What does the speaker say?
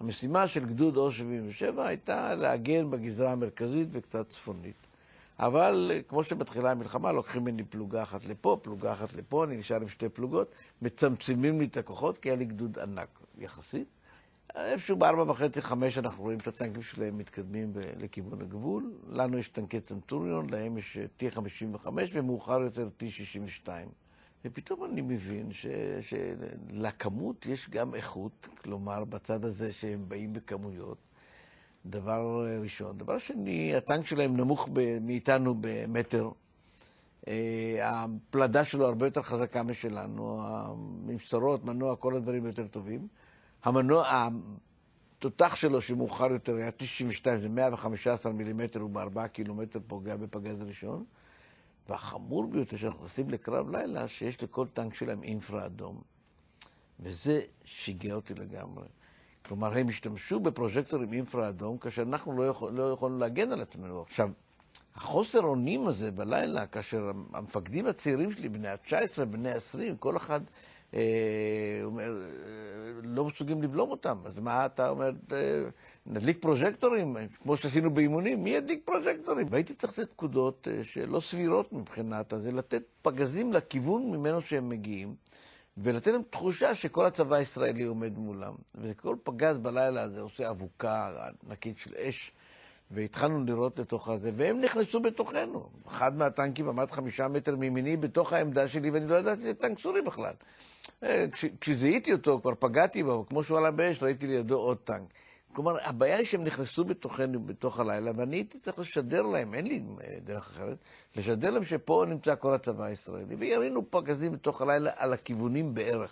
המשימה של גדוד אור 77 הייתה להגן בגזרה המרכזית וקצת צפונית. אבל כמו שבתחילה המלחמה, לוקחים ממני פלוגה אחת לפה, פלוגה אחת לפה, אני נשאר עם שתי פלוגות, מצמצמים לי את הכוחות, כי היה לי גדוד ענק יחסית. איפשהו ב4.5-5 אנחנו רואים את הטנקים שלהם מתקדמים לכיוון הגבול. לנו יש טנקי צנטוריון, להם יש T-55 ומאוחר יותר T-62. ופתאום אני מבין שלכמות יש גם איכות, כלומר בצד הזה שהם באים בכמויות. דבר ראשון. דבר שני, הטנק שלהם נמוך מאיתנו במטר. הפלדה שלו הרבה יותר חזקה משלנו, המבשרות, מנוע, כל הדברים יותר טובים. המנוע, התותח שלו שמאוחר יותר היה 92, זה 115 מילימטר, הוא ב4 קילומטר פוגע בפגז ראשון. והחמור ביותר שאנחנו עושים לקרב לילה, שיש לכל טנק שלהם אינפרה אדום. וזה שיגע אותי לגמרי. כלומר, הם השתמשו בפרוז'קטורים אינפרה אדום, כאשר אנחנו לא יכולנו להגן על עצמנו. עכשיו, החוסר אונים הזה בלילה, כאשר המפקדים הצעירים שלי, בני ה-19, בני ה-20, כל אחד אומר, לא מסוגים לבלום אותם. אז מה אתה אומר, נדליק פרוז'קטורים, כמו שעשינו באימונים, מי ידליק פרוז'קטורים? והייתי צריך לתת פקודות שלא סבירות מבחינת, זה לתת פגזים לכיוון ממנו שהם מגיעים, ולתת להם תחושה שכל הצבא הישראלי עומד מולם. וכל פגז בלילה הזה עושה אבוקה ענקית של אש, והתחלנו לראות לתוך הזה, והם נכנסו בתוכנו. אחד מהטנקים עמד 5 מטר מימיני בתוך העמדה שלי, ואני לא ידעתי שזה טנק סורי בכלל. כשזיהיתי אותו, כבר פגעתי בו, כמו שהוא עלה באש, ראיתי לידו עוד טנק. כלומר, הבעיה היא שהם נכנסו בתוכנו, בתוך הלילה, ואני הייתי צריך לשדר להם, אין לי דרך אחרת, לשדר להם שפה נמצא כל הצבא הישראלי, וירינו פגזים בתוך הלילה על הכיוונים בערך.